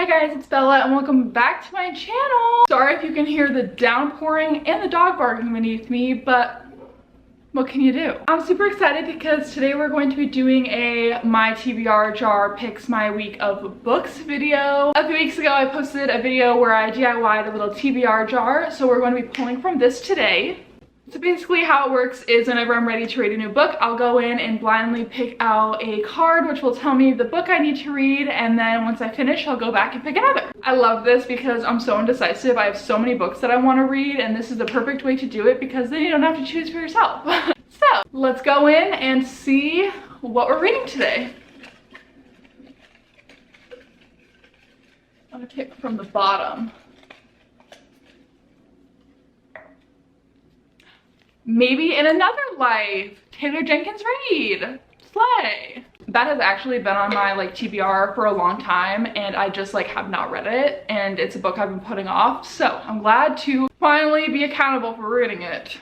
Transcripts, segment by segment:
Hi guys, it's Bella and welcome back to my channel. Sorry if you can hear the downpouring and the dog barking beneath me, but what can you do? I'm super excited because today we're going to be doing a My TBR Jar Picks My Week of Books video. A few weeks ago I posted a video where I DIY'd a little TBR jar, so we're going to be pulling from this today. So basically how it works is whenever I'm ready to read a new book, I'll go in and blindly pick out a card which will tell me the book I need to read, and then once I finish, I'll go back and pick another. I love this because I'm so indecisive. I have so many books that I want to read, and this is the perfect way to do it because then you don't have to choose for yourself. So let's go in and see what we're reading today. I'm gonna pick from the bottom. Maybe in Another Life, Taylor Jenkins Reid, slay. That has actually been on my TBR for a long time and I just have not read it, and it's a book I've been putting off, so I'm glad to finally be accountable for reading it.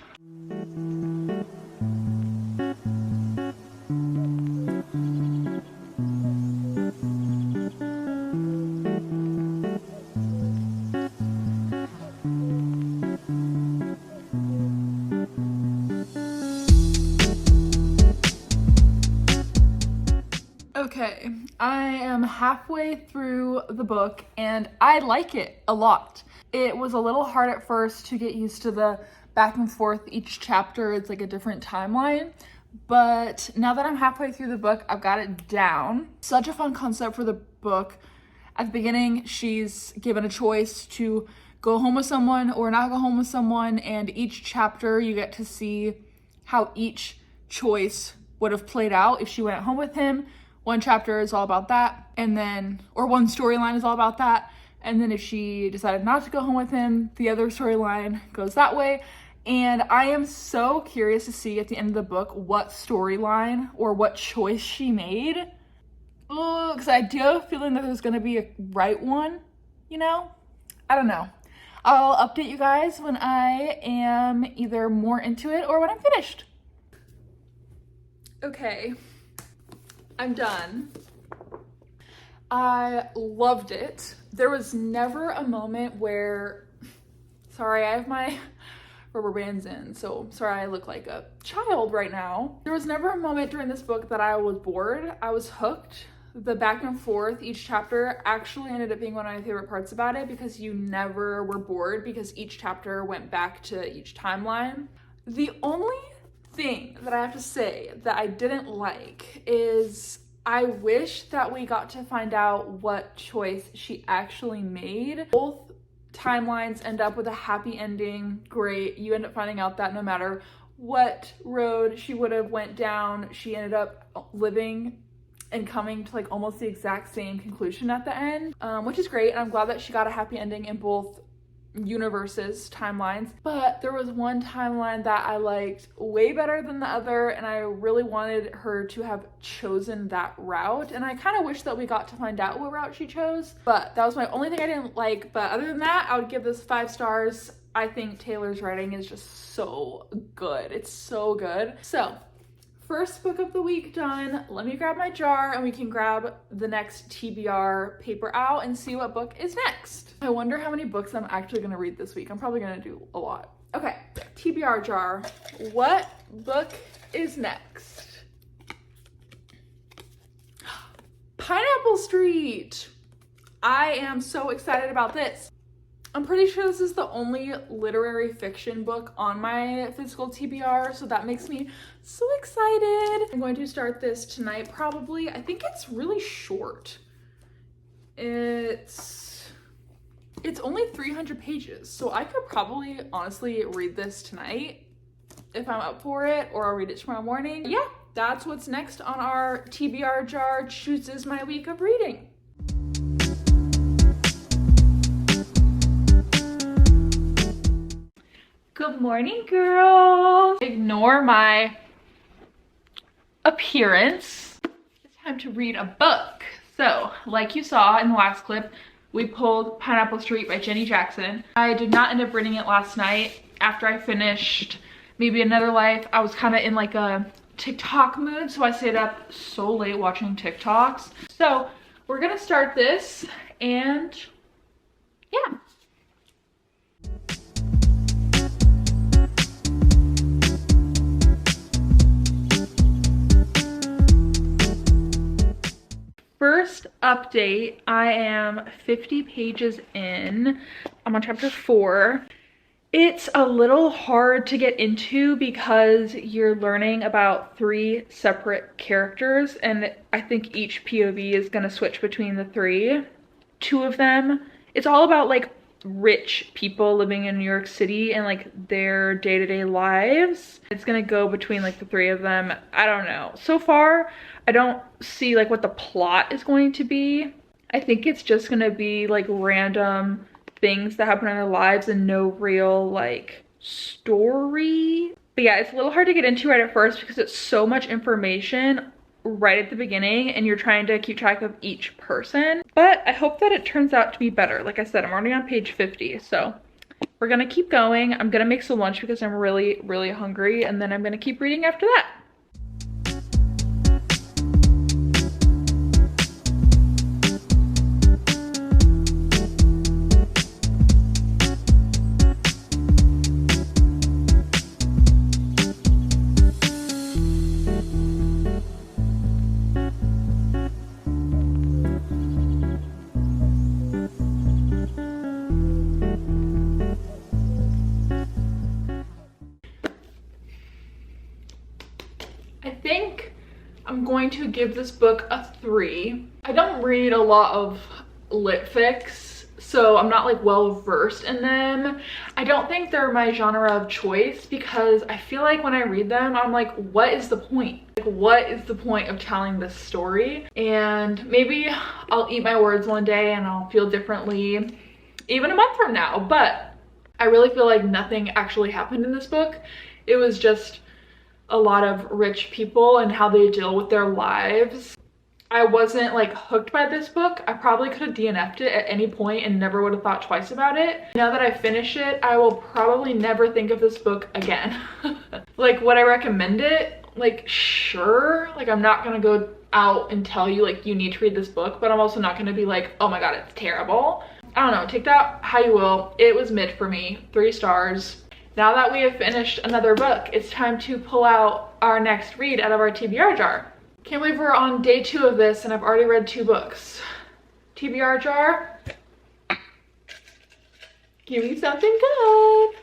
Okay, I am halfway through the book and I like it a lot. It was a little hard at first to get used to the back and forth each chapter. It's like a different timeline, but now that I'm halfway through the book, I've got it down. Such a fun concept for the book. At the beginning, she's given a choice to go home with someone or not go home with someone, and each chapter you get to see how each choice would have played out if she went home with him. One chapter is all about that, and then, or one storyline is all about that, and then if she decided not to go home with him, the other storyline goes that way. And I am so curious to see at the end of the book what storyline or what choice she made. Because I do have a feeling that there's going to be a right one, you know? I don't know. I'll update you guys when I am either more into it or when I'm finished. Okay. I'm done. I loved it. There was never a moment where, sorry, I have my rubber bands in, so sorry I look like a child right now. There was never a moment during this book that I was bored. I was hooked. The back and forth each chapter actually ended up being one of my favorite parts about it because you never were bored because each chapter went back to each timeline. The only thing that I have to say that I didn't like is I wish that we got to find out what choice she actually made. Both timelines end up with a happy ending. Great. You end up finding out that no matter what road she would have went down, she ended up living and coming to almost the exact same conclusion at the end, which is great. And I'm glad that she got a happy ending in both universes, timelines. But there was one timeline that I liked way better than the other, and I really wanted her to have chosen that route, and I kind of wish that we got to find out what route she chose. But that was my only thing I didn't like. But other than that, I would give this 5 stars. I think Taylor's writing is just so good. It's so good. So first book of the week done. Let me grab my jar and we can grab the next TBR paper out and see what book is next. I wonder how many books I'm actually gonna read this week. I'm probably gonna do a lot. Okay, TBR jar. What book is next? Pineapple Street. I am so excited about this. I'm pretty sure this is the only literary fiction book on my physical TBR, so that makes me so excited. I'm going to start this tonight probably. I think it's really short. It's only 300 pages, so I could probably honestly read this tonight if I'm up for it, or I'll read it tomorrow morning. Yeah, that's what's next on our TBR jar chooses my week of reading. Good morning, girls. Ignore my appearance. It's time to read a book. So, like you saw in the last clip, we pulled Pineapple Street by Jenny Jackson. I did not end up reading it last night. After I finished Maybe Another Life, I was kind of in a TikTok mood, so I stayed up so late watching TikToks. So we're gonna start this And yeah. First update, I am 50 pages in. I'm on chapter 4. It's a little hard to get into because you're learning about 3 separate characters, and I think each POV is gonna switch between the 3. 2 of them, it's all about like rich people living in New York City and like their day-to-day lives. It's gonna go between like the 3 of them. I don't know. So far, I don't see like what the plot is going to be. I think it's just gonna be like random things that happen in their lives and no real like story. But yeah, it's a little hard to get into right at first because it's so much information right at the beginning and you're trying to keep track of each person. But I hope that it turns out to be better. Like I said, I'm already on page 50, so we're gonna keep going. I'm gonna make some lunch because I'm really, really hungry, and then I'm gonna keep reading after that. I think I'm going to give this book a 3. I don't read a lot of lit fics, so I'm not like well versed in them. I don't think they're my genre of choice because I feel like when I read them, I'm like, what is the point? Like, what is the point of telling this story? And maybe I'll eat my words one day and I'll feel differently even a month from now, but I really feel like nothing actually happened in this book. It was just a lot of rich people and how they deal with their lives. I wasn't like hooked by this book. I probably could have DNF'd it at any point and never would have thought twice about it. Now that I finish it, I will probably never think of this book again. Like, would I recommend it? Like, sure. Like, I'm not gonna go out and tell you like you need to read this book, but I'm also not gonna be like, oh my god, it's terrible. I don't know, take that how you will. It was mid for me, 3 stars. Now that we have finished another book, it's time to pull out our next read out of our TBR jar. Can't believe we're on day 2 of this and I've already read 2 books. TBR jar, give me something good.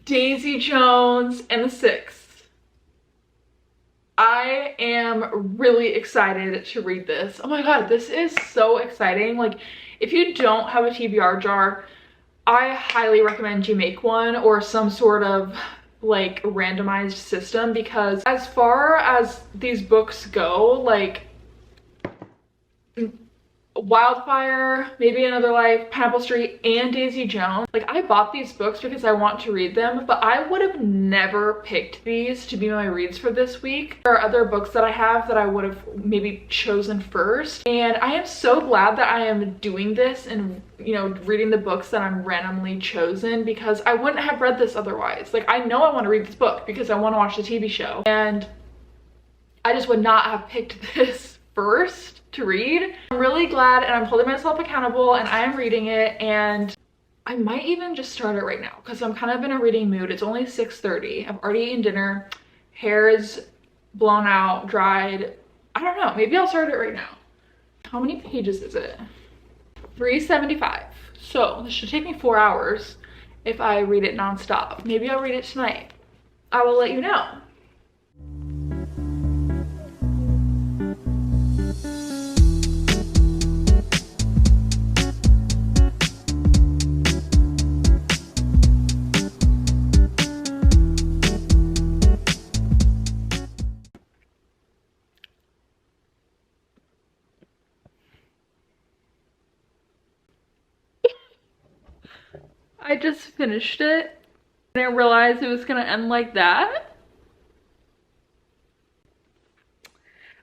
Daisy Jones and the Six. I am really excited to read this. Oh my god, this is so exciting. Like, if you don't have a TBR jar, I highly recommend you make one or some sort of like randomized system, because as far as these books go, like Wildfire, Maybe Another Life, Pineapple Street, and Daisy Jones, like I bought these books because I want to read them, but I would have never picked these to be my reads for this week. There are other books that I have that I would have maybe chosen first, and I am so glad that I am doing this and, you know, reading the books that I'm randomly chosen, because I wouldn't have read this otherwise. Like, I know I want to read this book because I want to watch the TV show, and I just would not have picked this first to read. I'm really glad, and I'm holding myself accountable, and I am reading it, and I might even just start it right now because I'm kind of in a reading mood. It's only 6:30. I've already eaten dinner. Hair is blown out, dried. I don't know. Maybe I'll start it right now. How many pages is it? 375. So this should take me 4 hours if I read it nonstop. Maybe I'll read it tonight. I will let you know. I just finished it and I realized it was gonna end like that.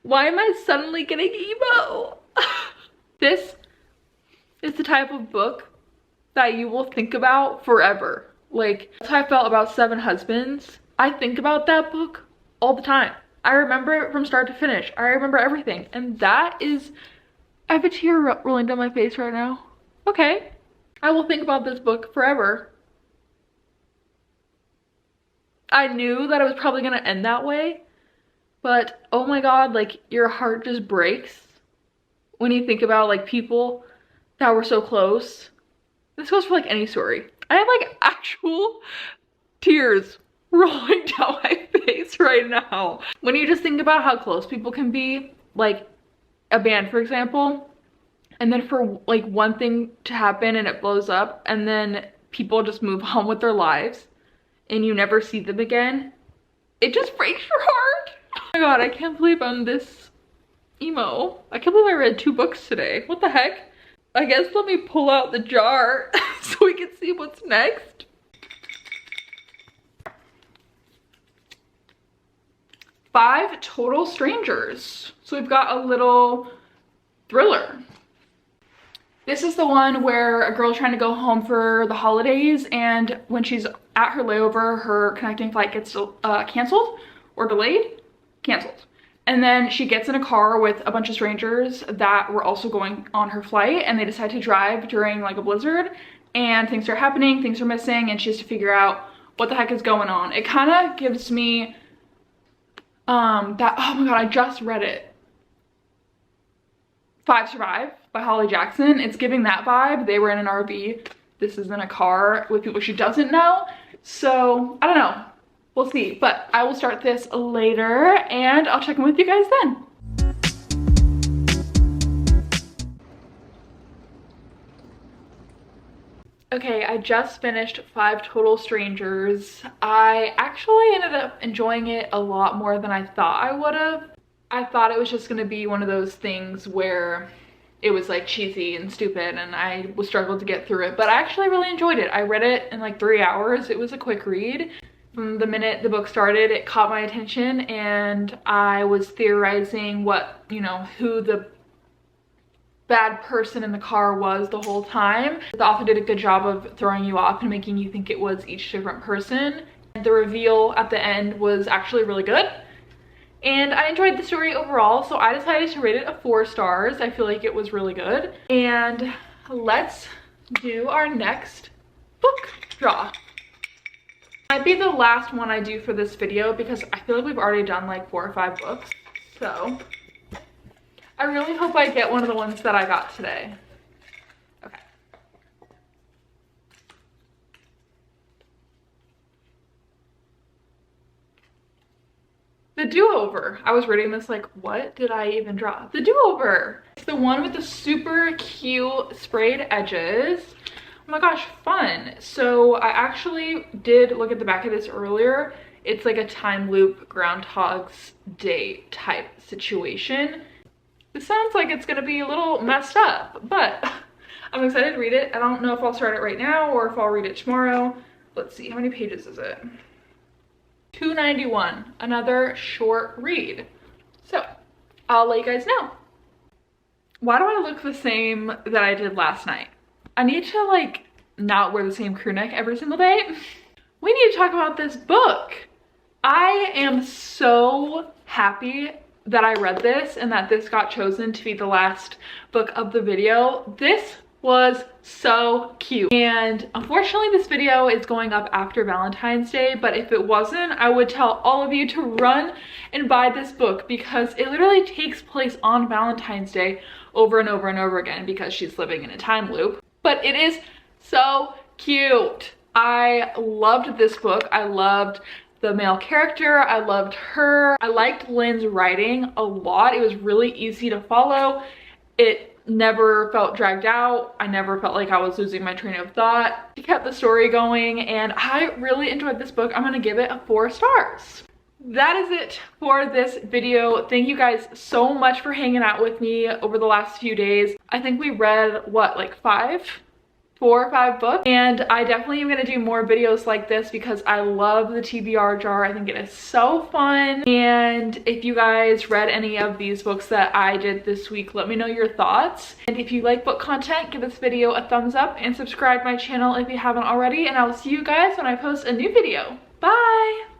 Why am I suddenly getting emo? This is the type of book that you will think about forever. Like, that's how I felt about Seven Husbands. I think about that book all the time. I remember it from start to finish. I remember everything. And that is I have a tear rolling down my face right now. Okay. I will think about this book forever. I knew that it was probably gonna end that way, but oh my god, like your heart just breaks when you think about like people that were so close. This goes for like any story. I have like actual tears rolling down my face right now. When you just think about how close people can be, like a band for example, and then for like one thing to happen and it blows up and then people just move on with their lives and you never see them again, it just breaks your heart. Oh my god, I can't believe I'm this emo. I can't believe I read 2 books today. What the heck? I guess let me pull out the jar so we can see what's next. Five Total Strangers. So we've got a little thriller. This is the one where a girl's trying to go home for the holidays, and when she's at her layover, her connecting flight gets canceled or delayed. Canceled. And then she gets in a car with a bunch of strangers that were also going on her flight, and they decide to drive during like a blizzard, and things are happening, things are missing, and she has to figure out what the heck is going on. It kind of gives me that, oh my god, I just read it. 5 Survive by Holly Jackson. It's giving that vibe. They were in an RV. This is in a car with people she doesn't know. So I don't know. We'll see. But I will start this later and I'll check in with you guys then. Okay, I just finished 5 Total Strangers. I actually ended up enjoying it a lot more than I thought I would have. I thought it was just gonna be one of those things where it was like cheesy and stupid and I was struggled to get through it, but I actually really enjoyed it. I read it in like 3 hours. It was a quick read. From the minute the book started, it caught my attention and I was theorizing what, you know, who the bad person in the car was the whole time. The author did a good job of throwing you off and making you think it was each different person. The reveal at the end was actually really good. And I enjoyed the story overall, so I decided to rate it a 4 stars. I feel like it was really good. And let's do our next book draw. Might be the last one I do for this video because I feel like we've already done like 4 or 5 books. So I really hope I get one of the ones that I got today. Okay. The Do-Over. I was reading this like, what did I even draw? The Do-Over. It's the one with the super cute sprayed edges. Oh my gosh, fun. So I actually did look at the back of this earlier. It's like a time loop Groundhog's Day type situation. This sounds like it's gonna be a little messed up, but I'm excited to read it. I don't know if I'll start it right now or if I'll read it tomorrow. Let's see, how many pages is it? 291, another short read. So I'll let you guys know. Why do I look the same that I did last night? I need to like not wear the same crew neck every single day. We need to talk about this book. I am so happy that I read this and that this got chosen to be the last book of the video. This was so cute. And unfortunately this video is going up after Valentine's Day, but if it wasn't, I would tell all of you to run and buy this book because it literally takes place on Valentine's Day over and over and over again because she's living in a time loop. But it is so cute. I loved this book. I loved the male character. I loved her. I liked Lynn's writing a lot. It was really easy to follow. It never felt dragged out. I never felt like I was losing my train of thought. She kept the story going and I really enjoyed this book. I'm gonna give it a 4 stars. That is it for this video. Thank you guys so much for hanging out with me over the last few days. I think we read what, like 4 or 5 books, and I definitely am gonna do more videos like this because I love the TBR jar. I think it is so fun. And if you guys read any of these books that I did this week, let me know your thoughts. And if you like book content, give this video a thumbs up and subscribe to my channel if you haven't already, and I will see you guys when I post a new video. Bye!